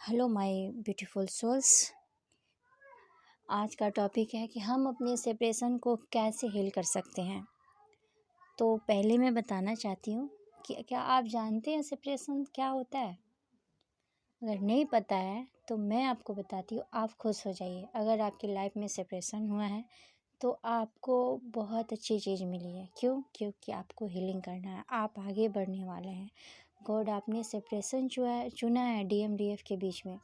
Hello my beautiful souls. आज का topic है कि हम अपने सेपरेशन को कैसे हील कर सकते हैं। तो पहले मैं बताना चाहती हूँ कि क्या आप जानते हैं सेपरेशन क्या होता है? अगर नहीं पता है तो मैं आपको बताती हूँ, आप खुश हो जाइए। अगर आपकी लाइफ में सेपरेशन हुआ है तो आपको बहुत अच्छी चीज़ मिली है। क्यों? क्योंकि आपको हीलिंग करना है, आप आगे बढ़ने वाले हैं। गॉड आपने सेपरेशन चुना है DMDF के बीच में।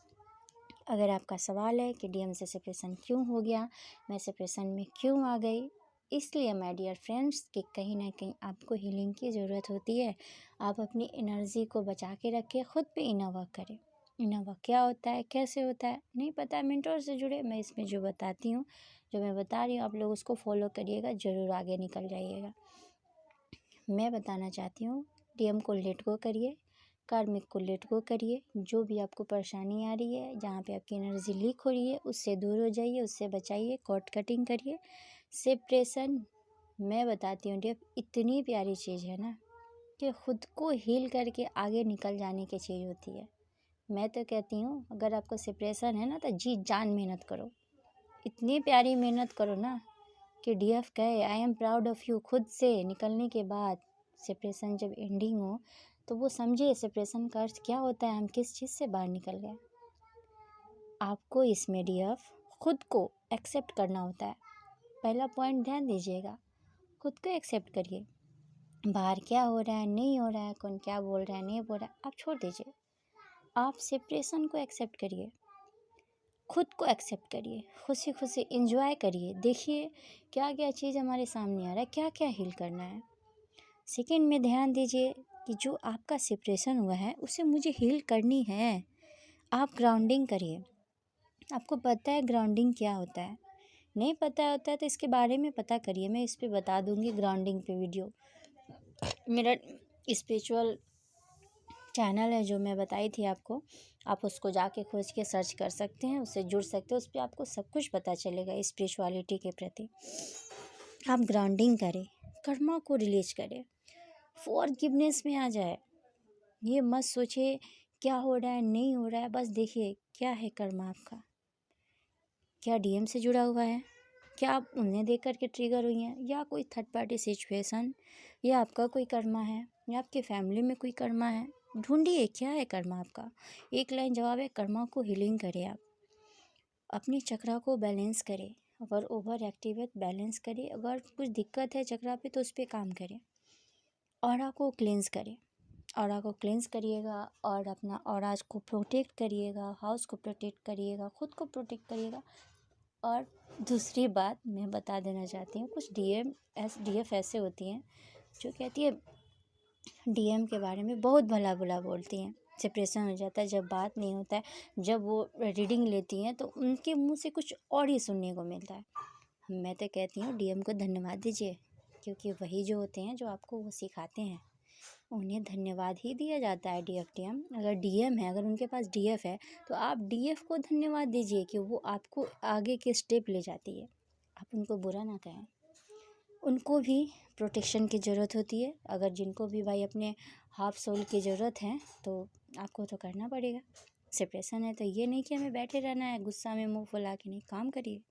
अगर आपका सवाल है कि DM से सेपरेशन क्यों हो गया, मैं सेपरेशन में क्यों आ गई, इसलिए माय डियर फ्रेंड्स कि कहीं ना कहीं आपको हीलिंग की ज़रूरत होती है। आप अपनी एनर्जी को बचा के रखें, खुद पे इनर वर्क करें। इनर वर्क क्या होता है, कैसे होता है, नहीं पता है, मेंटोर से जुड़े। मैं इसमें जो बताती हूँ, जो मैं बता रही हूँ, आप लोग उसको फॉलो करिएगा, ज़रूर आगे निकल जाइएगा। मैं बताना चाहती हूँ, DM को लेट गो करिए, कार्मिक को लेट गो करिए। जो भी आपको परेशानी आ रही है, जहाँ पे आपकी एनर्जी लीक हो रही है, उससे दूर हो जाइए, उससे बचाइए, कॉर्ड कटिंग करिए। सेपरेशन मैं बताती हूँ डियर, इतनी प्यारी चीज़ है ना कि खुद को हील करके आगे निकल जाने की चीज़ होती है। मैं तो कहती हूँ, अगर आपको सेपरेशन है ना तो जी जान मेहनत करो, इतनी प्यारी मेहनत करो ना कि DF कहे I am proud of you. खुद से निकलने के बाद सेपरेशन जब एंडिंग हो तो वो समझे सेपरेशन का अर्थ क्या होता है, हम किस चीज़ से बाहर निकल गए। आपको इसमें DF खुद को एक्सेप्ट करना होता है। पहला पॉइंट ध्यान दीजिएगा, खुद को एक्सेप्ट करिए। बाहर क्या हो रहा है, नहीं हो रहा है, कौन क्या बोल रहा है, नहीं बोल रहा है, आप छोड़ दीजिए। आप सेपरेशन को एक्सेप्ट करिए, खुद को एक्सेप्ट करिए, खुशी खुशी इंजॉय करिए। देखिए क्या क्या चीज़ हमारे सामने आ रहा है, क्या क्या हील करना है। सेकंड में ध्यान दीजिए कि जो आपका सेपरेशन हुआ है उसे मुझे हील करनी है। आप ग्राउंडिंग करिए। आपको पता है ग्राउंडिंग क्या होता है? नहीं पता होता है तो इसके बारे में पता करिए, मैं इस पे बता दूंगी ग्राउंडिंग पे वीडियो। मेरा स्पिरिचुअल चैनल है जो मैं बताई थी आपको, आप उसको जाके खोज के सर्च कर सकते हैं, उससे जुड़ सकते हैं। उस पर आपको सब कुछ पता चलेगा स्पिरिचुअलिटी के प्रति। आप ग्राउंडिंग करें, कर्मा को रिलीज करें, फॉरगिवनेस में आ जाए। ये मत सोचिए क्या हो रहा है, नहीं हो रहा है, बस देखिए क्या है कर्मा आपका। क्या DM से जुड़ा हुआ है, क्या आप उन्हें देख कर के ट्रिगर हुई हैं, या कोई थर्ड पार्टी सिचुएशन, या आपका कोई कर्मा है, या आपके फैमिली में कोई कर्मा है। ढूंढिए क्या है कर्मा आपका। एक लाइन जवाब है, कर्मा को हीलिंग करें। आप अपनी चक्रा को बैलेंस करें, अगर ओवर एक्टिव है बैलेंस करें, अगर कुछ दिक्कत है चक्रा पे तो उस पर काम करें। ऑरा को क्लेंस करें, ऑरा को क्लेंस करिएगा और अपना ऑरा को प्रोटेक्ट करिएगा, हाउस को प्रोटेक्ट करिएगा, खुद को प्रोटेक्ट करिएगा। और दूसरी बात मैं बता देना चाहती हूँ, कुछ DF ऐसे होती हैं जो कहती है DM के बारे में बहुत भला बुरा बोलती हैं। सेपरेशन हो जाता है, जब बात नहीं होता है, जब वो रीडिंग लेती हैं तो उनके मुंह से कुछ और ही सुनने को मिलता है। मैं तो कहती हूँ DM को धन्यवाद दीजिए, क्योंकि वही जो होते हैं जो आपको वो सिखाते हैं, उन्हें धन्यवाद ही दिया जाता है। DM अगर DM है, अगर उनके पास DF है तो आप DF को धन्यवाद दीजिए कि वो आपको आगे के स्टेप ले जाती है। आप उनको बुरा ना कहें, उनको भी प्रोटेक्शन की ज़रूरत होती है। अगर जिनको भी भाई अपने हाफ सोल की ज़रूरत है तो आपको तो करना पड़ेगा। सेपरेशन है तो ये नहीं कि हमें बैठे रहना है गुस्सा में मुंह फुला के, नहीं, काम करिए,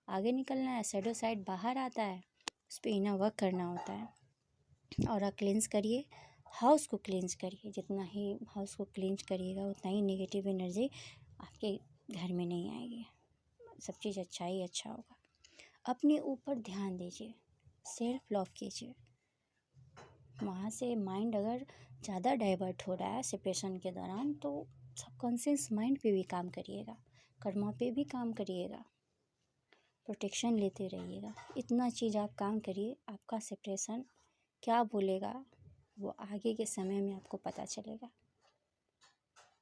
आगे निकलना है। शैडो साइड बाहर आता है, उस पर इनर वर्क करना होता है। और क्लेंस करिए, हाउस को क्लींज करिए। जितना ही हाउस को क्लींज करिएगा उतना ही नेगेटिव एनर्जी आपके घर में नहीं आएगी, सब चीज़ अच्छा ही अच्छा होगा। अपने ऊपर ध्यान दीजिए, सेल्फ लव कीजिए। वहाँ से माइंड अगर ज़्यादा डाइवर्ट हो रहा है सेपरेशन के दौरान तो सबकॉन्शियस माइंड पे भी काम करिएगा, कर्मा पे भी काम करिएगा, प्रोटेक्शन लेते रहिएगा। इतना चीज़ आप काम करिए, आपका सेपरेशन क्या बोलेगा वो आगे के समय में आपको पता चलेगा।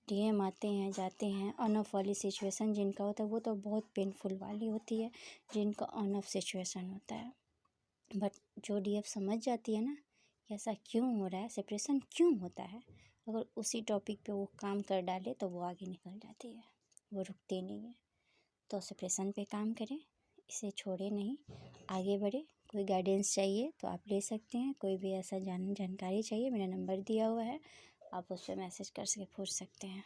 DM आते हैं जाते हैं, ऑन ऑफ वाली सिचुएशन जिनका होता है वो तो बहुत पेनफुल वाली होती है, जिनका ऑन ऑफ सिचुएशन होता है। बट जो DF समझ जाती है ना कि ऐसा क्यों हो रहा है, सेपरेशन क्यों होता है, अगर उसी टॉपिक पे वो काम कर डाले तो वो आगे निकल जाती है, वो रुकती नहीं है। तो सेपरेशन पे काम करें, इसे छोड़े नहीं, आगे बढ़े। कोई गाइडेंस चाहिए तो आप ले सकते हैं, कोई भी ऐसा जानकारी चाहिए, मेरा नंबर दिया हुआ है, आप उस पर मैसेज कर सके पूछ सकते हैं।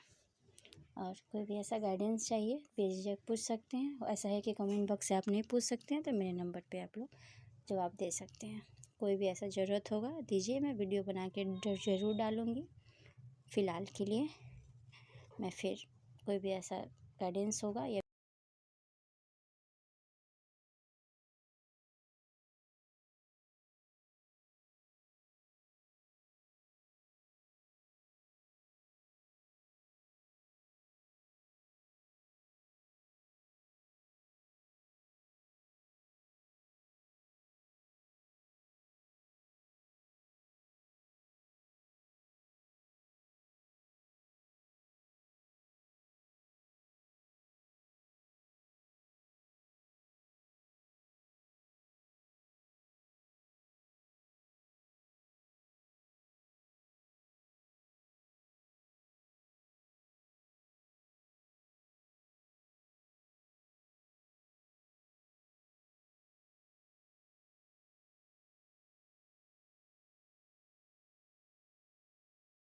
और कोई भी ऐसा गाइडेंस चाहिए बेझिझक पूछ सकते हैं। ऐसा है कि कमेंट बॉक्स से आप नहीं पूछ सकते हैं तो मेरे नंबर पे आप लोग जवाब दे सकते हैं। कोई भी ऐसा ज़रूरत होगा दीजिए, मैं वीडियो बना के ज़रूर डालूँगी। फ़िलहाल के लिए मैं फिर कोई भी ऐसा गाइडेंस होगा या